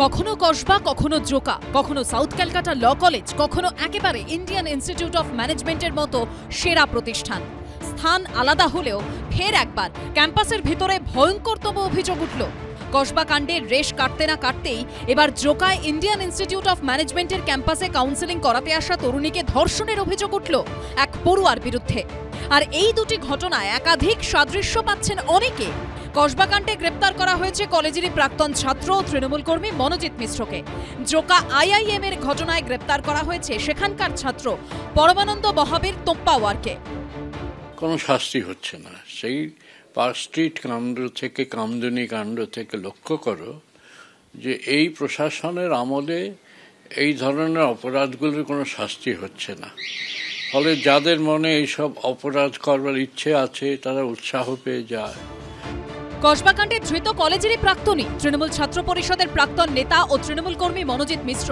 কখনো কসবা, কখনো জোকা, কখনো সাউথ ক্যালকাটা ল কলেজ, কখনো একেবারে ইন্ডিয়ান ইনস্টিটিউট অফ ম্যানেজমেন্টের মতো সেরা প্রতিষ্ঠান। স্থান আলাদা হলেও ফের একবার ক্যাম্পাসের ভিতরে ভয়ঙ্করতম অভিযোগ উঠল। কসবা কাণ্ডের রেশ কাটতে না কাটতেই এবার জোকায় ইন্ডিয়ান ইনস্টিটিউট অফ ম্যানেজমেন্টের ক্যাম্পাসে কাউন্সেলিং করাতে আসা তরুণীকে ধর্ষণের অভিযোগ উঠল এক পড়ুয়ার বিরুদ্ধে। আর এই দুটি ঘটনায় একাধিক সাদৃশ্য পাচ্ছেন অনেকে। কসবা কাণ্ডে গ্রেপ্তার করা হয়েছে কলেজেরই প্রাক্তন ছাত্র ও তৃণমূল কর্মী মনোজিৎ মিশ্রকে। জোকা আইআইএম এর ঘটনায় গ্রেপ্তার করা হয়েছে সেখানকার ছাত্র পরমানন্দ বহাবের তোপ্পাওয়ারকে। কোনো শাস্তি হচ্ছে না। সেই পার্ক স্ট্রিট কাণ্ড থেকে কামদুনি কাণ্ড থেকে লক্ষ্য করো যে এই প্রশাসনের আমলে এই ধরনের অপরাধগুলোর কোনো শাস্তি হচ্ছে না। ফলে যাদের মনে এইসব অপরাধ করবার ইচ্ছে আছে তারা উৎসাহ পেয়ে যায়। কসবা কাণ্ডে ধৃত কলেজেরই প্রাক্তনী তৃণমূল ছাত্র পরিষদের প্রাক্তন নেতা ও তৃণমূল কর্মী মনোজিৎ মিশ্র,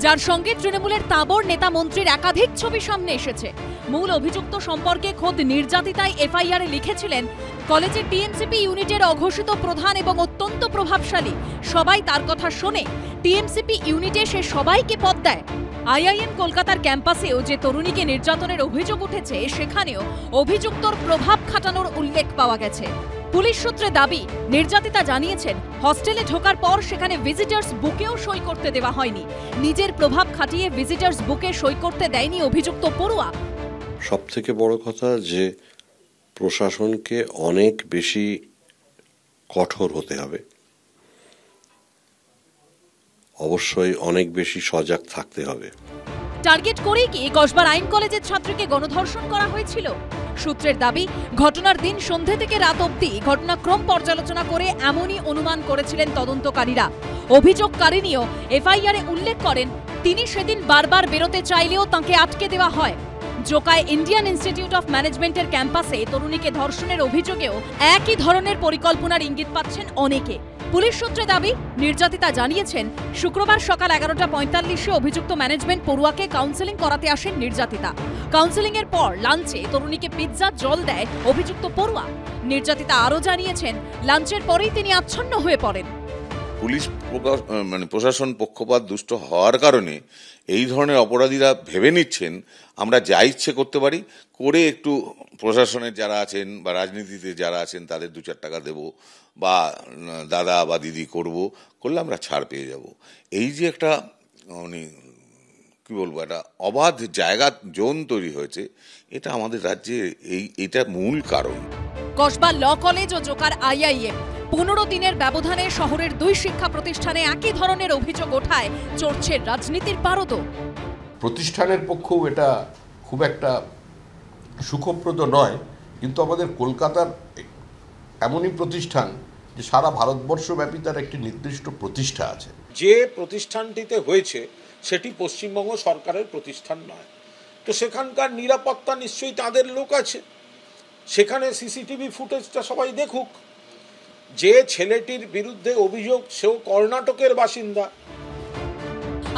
যার সঙ্গে তৃণমূলের তাবড় নেতা মন্ত্রীর একাধিক ছবি সামনে এসেছে। মূল অভিযুক্ত সম্পর্কে খোদ নির্যাতিতাই এফআইআরে লিখেছিলেন কলেজের টিএমসিপি ইউনিটের অঘোষিত প্রধান এবং অত্যন্ত প্রভাবশালী। সবাই তার কথা শোনে। টিএমসিপি ইউনিটে সে সবাইকে পদ দেয়। আইআইএম কলকাতার ক্যাম্পাসেও যে তরুণীকে নির্যাতনের অভিযোগ উঠেছে সেখানেও অভিযুক্তর প্রভাব খাটানোর উল্লেখ পাওয়া গেছে। পুলিশ সূত্রে দাবি, নির্যাতিতা জানিয়েছেন হস্টেলে ঢোকার পর সেখানে ভিজিটার্স বুকেও সই করতে দেওয়া হয়নি। নিজের প্রভাব খাটিয়ে ভিজিটার্স বুকে সই করতে দেয়নি অভিযুক্ত পড়ুয়া। সবথেকে বড় কথা যে প্রশাসনকে অনেক বেশি কঠোর হতে হবে, অবশ্যই অনেক বেশি সজাগ থাকতে হবে। টার্গেট করেই কি কসবার আইন কলেজের ছাত্রীকে গণধর্ষণ করা হয়েছিল? সূত্রের দাবি, ঘটনার দিন সন্ধ্যে থেকে রাত অবধি ঘটনাক্রম পর্যালোচনা করে এমনই অনুমান করেছিলেন তদন্তকারীরা। অভিযোগকারিনীও এফআইআরে উল্লেখ করেন তিনি সেদিন বারবার বেরোতে চাইলেও তাঁকে আটকে দেওয়া হয়। জোকায় ইন্ডিয়ান ইনস্টিটিউট অফ ম্যানেজমেন্টের ক্যাম্পাসে তরুণীকে ধর্ষণের অভিযোগেও একই ধরনের পরিকল্পনার ইঙ্গিত পাচ্ছেন অনেকে। পুলিশ সূত্রে দাবি, নির্যাতিতা জানিয়েছেন শুক্রবার সকাল 11:45 অভিযুক্ত ম্যানেজমেন্ট পড়ুয়াকে কাউন্সেলিং করাতে আসেন নির্যাতিতা। কাউন্সেলিং এর পর লাঞ্চে তরুণীকে পিৎজা জল দেয় অভিযুক্ত পড়ুয়া। নির্যাতিতা আরও জানিয়েছেন লাঞ্চের পরেই তিনি আচ্ছন্ন হয়ে পড়েন। পুলিশ প্রশাসন পক্ষপাত দুষ্ট হওয়ার কারণে এই ধরনের অপরাধীরা ভেবে নিচ্ছেন আমরা যা ইচ্ছে করতে পারি, করে একটু প্রশাসনের যারা আছেন বা রাজনীতিতে যারা আছেন তাদের 2-4 টাকা দেব বা দাদা বা দিদি করলে আমরা ছাড় পেয়ে যাব। এই যে একটা কি বলবো, একটা অবাধ জায়গা জোন তৈরি হয়েছে, এটা আমাদের রাজ্যে এটা মূল কারণ। কসবা ল কলেজ ও জোকার আইআইএম 15 দিনের ব্যবধানে শহরের 2 শিক্ষা প্রতিষ্ঠানে একই ধরনের অভিযোগ ওঠায় চড়ছে রাজনীতির পারদ। প্রতিষ্ঠানের পক্ষেও এটা খুব একটা সুখপ্রদ নয়, কিন্তু আমাদের কলকাতার এমনই প্রতিষ্ঠান যে সারা ভারতবর্ষব্যাপী তার একটি নির্দিষ্ট প্রতিষ্ঠা আছে। যে প্রতিষ্ঠানটিতে হয়েছে সেটি পশ্চিমবঙ্গ সরকারের প্রতিষ্ঠান নয়, তো সেখানকার নিরাপত্তা নিশ্চয়ই তাদের লোক আছে। সেখানে সিসিটিভি ফুটেজটা সবাই দেখুক। যে ছেলেটির বিরুদ্ধে অভিযোগ সেও কর্ণাটকের বাসিন্দা।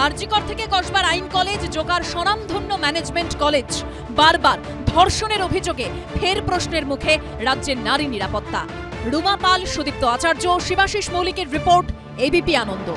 আরজিকর থেকে কসবার আইন কলেজ, জোকার স্বনামধন্য ম্যানেজমেন্ট কলেজ, বারবার ধর্ষণের অভিযোগে ফের প্রশ্নের মুখে রাজ্যের নারী নিরাপত্তা। রুমা পাল, সুদীপ্ত আচার্য, শিবাশিস মৌলিকের রিপোর্ট, এবিপি আনন্দ।